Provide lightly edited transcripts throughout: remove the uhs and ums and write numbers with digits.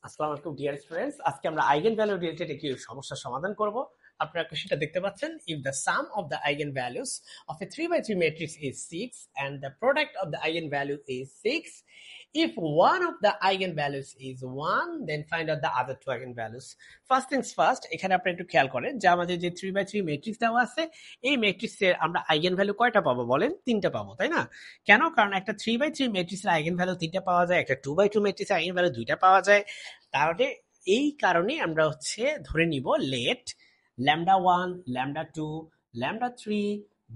আসসালামু আলাইকুম dear students, আজকে আমরা আইগেন ভ্যালু রিলেটেড একটি সমস্যার সমাধান করব। আপনারা সেটা দেখতে পাচ্ছেন। If the some of the eigen values of A 3 by 3 matrix is 6 and the product of the eigenvalue is 6, if one of the eigenvalues is 1, then find out the other two eigenvalues. First things first, এখানে আপনি একটু খেয়াল করেন যে আমাদের যে 3 by 3 matrix দেওয়া আছে, এই ম্যাট্রিক্সের আমরা আইগেন ভ্যালু কয়টা পাবো বলেন? তিনটা পাবো, তাই না? কেন? কারণ একটা 3 by 3 ম্যাট্রিক্সের আইগেন ভ্যালু তিনটা পাওয়া যায়, একটা 2 by 2 ম্যাট্রিক্সের আইগেন ভ্যালু দুইটা পাওয়া যায়। তাহলে এই কারণে আমরা ধরে নিব late λ1, λ2, λ3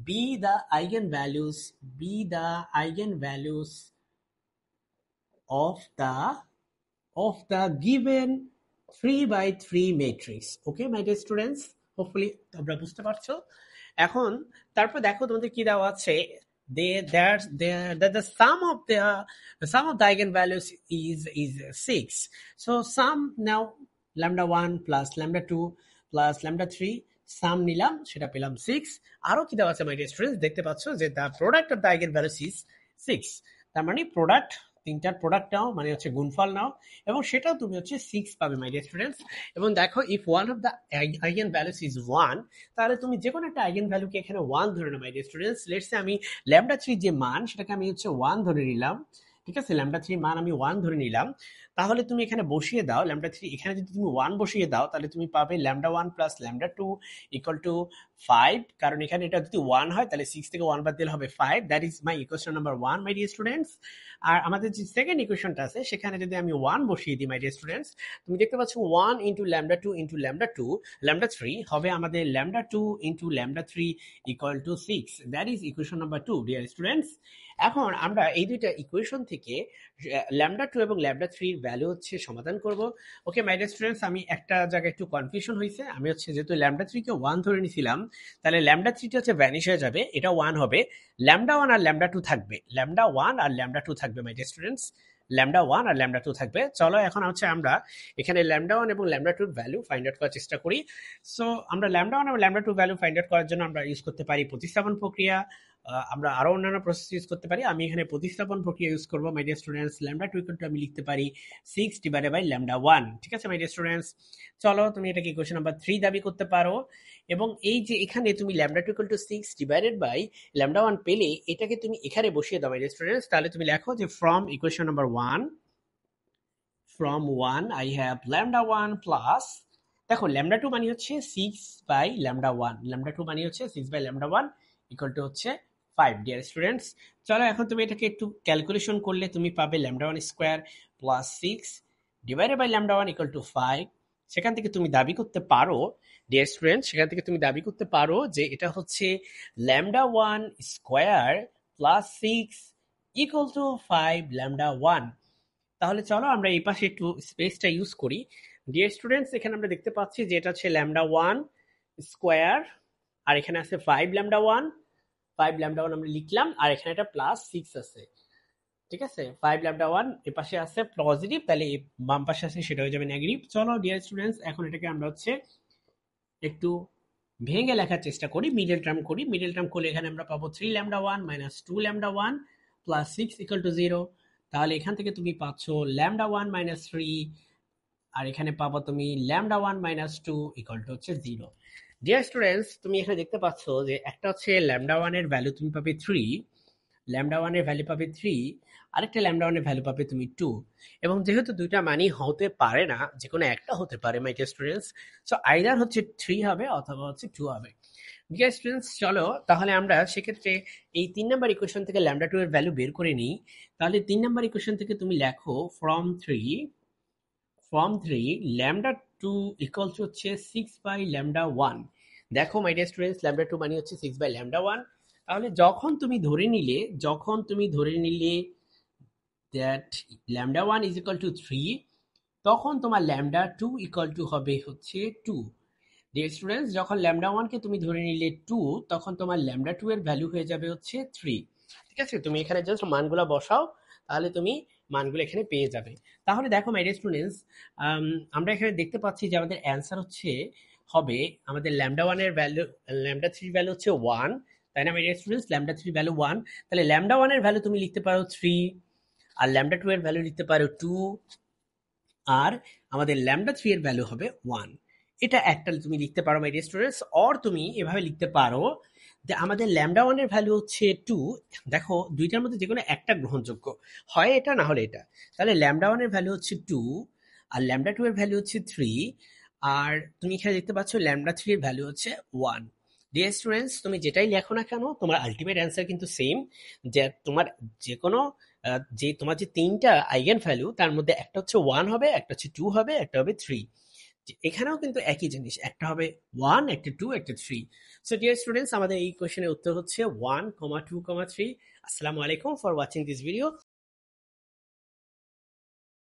be the eigenvalues of the given 3 by 3 matrix. Okay my dear students, hopefully তোমরা বুঝতে পারছো। এখন তারপর দেখো তোমাদের কি দেওয়া আছে, the sum of the eigenvalues is 6. So sum now λ1 plus λ2 plus λ3 সাম নিলাম, সেটা পেলাম 6। আরো কি দেওয়া আছে মাই ডিয়ার স্টুডেন্টস, দেখতে পাচ্ছ যে the product of the eigenvalues is 6। তার মানে প্রোডাক্ট, তিনটার প্রোডাক্ট নাও, মানে হচ্ছে গুণফল নাও, এবং সেটাও তুমি হচ্ছে 6 পাবে মাই ডিয়ার স্টুডেন্টস। এবং দেখো if one of the eigen values is 1, তাহলে তুমি যে কোনো একটা আইগেন ভ্যালুকে এখানে 1 ধরে নাও my dear students. Let's say আমি λ3 যে মান, সেটাকে আমি হচ্ছে 1 ধরে নিলাম। ঠিক আছে, λ3 মান আমি 1 ধরে নিলাম। তাহলে তুমি এখানে বসিয়ে দাও λ3, এখানে যদি তুমি 1 বসিয়ে দাও তাহলে তুমি পাবে λ1 প্লাস λ2 ইকুয়াল টু 5। কারণ এখানে এটা যদি 1 হয় তাহলে 6 থেকে 1 বাদ দিলে হবে 5। That is my equation number 1 my dear students. আর আমাদের যে সেকেন্ড ইকুয়েশনটা আছে, সেখানে যদি আমি 1 বসিয়ে দিই মাই ডিয়ার স্টুডেন্টস, তুমি দেখতে পাচ্ছ 1 ইন্টু λ2 ইন্টু λ3 হবে আমাদের λ2 into λ3 equal to 6। That is equation number 2 dear students. এখন আমরা এই দুইটা ইকুয়েশন থেকে λ2 এবং λ3 এর ভ্যালু হচ্ছে সমাধান করব। ওকে মাই ডিয়ার স্টুডেন্টস, আমি একটা জায়গায় একটু কনফিউশন হয়েছে। আমি হচ্ছে যেহেতু λ3 কে 1 ধরে নিয়েছিলাম, তাহলে λ3 টা হচ্ছে ভ্যানিশ হয়ে যাবে, এটা 1 হবে। λ1 আর λ2 থাকবে, λ1 আর λ2 থাকবে মাই ডিয়ার স্টুডেন্টস, λ1 আর λ2 থাকবে। চলো এখন হচ্ছে আমরা এখানে λ1 এবং λ2 এর ভ্যালু ফাইন্ড আউট করার চেষ্টা করি। সো আমরা λ1 এবং λ2 ভ্যালু ফাইন্ড আউট করার জন্য আমরা ইউজ করতে পারি প্রতিস্থাপন প্রক্রিয়া। আমরা আরো অন্যান্য প্রসেস ইউজ করতে পারি। আমি এখানে প্রতিস্থাপন প্রক্রিয়া ইউজ করব my dear students. λ2 equal to আমি লিখতে পারি 6 ডিভাইডেড বাই λ1। ঠিক আছে মাই ডিয়ার স্টুডেন্টস, চলো তুমি এটাকে ইকুয়েশন নাম্বার 3 দাবি করতে পারো। এবং এই যে এখানে তুমি λ2 ইকুয়াল টু 6 ডিভাইডেড বাই λ1 পেলে, এটাকে তুমি এখানে বসিয়ে দাও মাই ডিয়ার স্টুডেন্টস। তাহলে তুমি লেখো যে from equation number 1, I have λ1 plus, দেখো λ2 মানে হচ্ছে 6 বাই λ1, λ2 মানে হচ্ছে 6 বাই λ1 ইকুয়াল টু হচ্ছে 5 ডিয়ার স্টুডেন্টস। চলো এখন তুমি এটাকে একটু ক্যালকুলেশন করলে তুমি পাবে λ1 square plus 6 divided by λ1 equal to 5। সেখান থেকে তুমি দাবি করতে পারো ডিয়ার স্টুডেন্টস, সেখান থেকে তুমি দাবি করতে পারো যে এটা হচ্ছে λ1 স্কোয়ার প্লাস 6 ইকুয়াল টু 5 λ1। তাহলে চলো আমরা এই পাশে একটু স্পেসটা ইউজ করি ডিয়ার স্টুডেন্টস। এখানে আমরা দেখতে পাচ্ছি যে এটা হচ্ছে λ1 স্কোয়ার, আর এখানে আছে 5 λ1, 5 λ1 আমরা লিখলাম, আর এখানে একটা প্লাস 6 আছে। ঠিক আছে, 5 λ1 এ পাশে আছে পজিটিভ, তাহলে বাম পাশে আছে সেটা হয়ে যাবে নেগেটিভ। চলো ডিয়ার স্টুডেন্টস, এখন এটাকে আমরা হচ্ছে একটু ভেঙে লেখার চেষ্টা করি, মিডল টার্ম করি। মিডল টার্ম করলে এখানে আমরা পাবো 3 λ1 মাইনাস 2 λ1 প্লাস 6 ইকুয়াল টু 0। তাহলে এখান থেকে তুমি পাচ্ছ λ1 মাইনাস 3, আর এখানে পাবো তুমি λ1 মাইনাস 2 ইকুয়াল টু হচ্ছে 0। ডিয়ার স্টুডেন্টস, তুমি এখানে দেখতে পাচ্ছ যে একটা হচ্ছে λ1 এর ভ্যালু তুমি পাবে 3, λ1 এর ভ্যালু পাবে 3, আরেকটা λ1 এর ভ্যালু পাবে তুমি 2। এবং যেহেতু দুইটা মানই হতে পারে না, যে কোনো একটা হতে পারে মাই ডিয়ার স্টুডেন্টস, সো আইদার হচ্ছে 3 হবে অথবা হচ্ছে 2 হবে। ডিয়ার স্টুডেন্টস, চলো তাহলে আমরা সেক্ষেত্রে এই 3 নাম্বার ইকুয়েশন থেকে λ2 এর ভ্যালু বের করে নিই। তাহলে 3 নাম্বার ইকুয়েশন থেকে তুমি লেখো ফ্রম 3 λ2 ইকুয়াল টু হচ্ছে 6 বাই λ1। দেখো মাই ডিয়ার স্টুডেন্টস, λ2 মানে হচ্ছে 6 বাই λ1। তাহলে যখন তুমি ধরে নিলে দ্যাট λ1 ইজ ইকুয়াল টু 3, তখন তোমার λ2 ইকুয়াল টু হবে হচ্ছে 2। ডিয়ার স্টুডেন্টস, যখন λ1 কে তুমি ধরে নিলে 2, তখন তোমার λ2 এর ভ্যালু হয়ে যাবে হচ্ছে 3। ঠিক আছে, তুমি এখানে জাস্ট মানগুলো বসাও, তাহলে তুমি মানগুলো এখানে পেয়ে যাবে। তাহলে দেখো মাই ডিয়ার স্টুডেন্টস, আমরা এখানে দেখতে পাচ্ছি যে আমাদের অ্যান্সার হবে আমাদের λ1 এর ভ্যালু, λ3 ভ্যালু হচ্ছে 1, তাই না মাই ডিয়ার স্টুডেন্টস? λ3 ভ্যালু 1, তাহলে λ1 এর ভ্যালু তুমি লিখতে পারো 3, আর λ2 এর ভ্যালু লিখতে পারো 2, আর আমাদের ল্যামডা 3 এর ভ্যালু হবে 1। এটা একটা তুমি লিখতে পারো মাই ডিয়ার স্টুডেন্টস। অর তুমি এভাবে লিখতে পারো যে আমাদের ল্যামডা 1 এর ভ্যালু হচ্ছে 2। দেখো দুইটার মধ্যে যেকোনো একটা গ্রহণযোগ্য, হয় এটা না হলে এটা। তাহলে ল্যামডা 1 এর ভ্যালু হচ্ছে 2 আর ল্যামডা 2 এর ভ্যালু হচ্ছে 3। আর তুমি এখানে দেখতে পাচ্ছ ল্যামডা 3 এর ভ্যালু হচ্ছে 1। ডিয়ার স্টুডেন্টস, তুমি যেটাই লেখো না কেন তোমার আলটিমেট অ্যান্সার কিন্তু সেম। যে তোমার যে কোনো যে তোমার যে তিনটা আইগেন ভ্যালু তার মধ্যে একটা হচ্ছে 1 হবে, একটা হচ্ছে 2 হবে, একটা হবে 3। এখানেও কিন্তু একই জিনিস, একটা হবে 1, একটা 2, একটা 3। সো ডিয়ার স্টুডেন্টস, আমাদের এই কোশ্চেনের উত্তর হচ্ছে 1, 2, 3। আসসালামু আলাইকুম ফর ওয়াচিং দিস ভিডিও।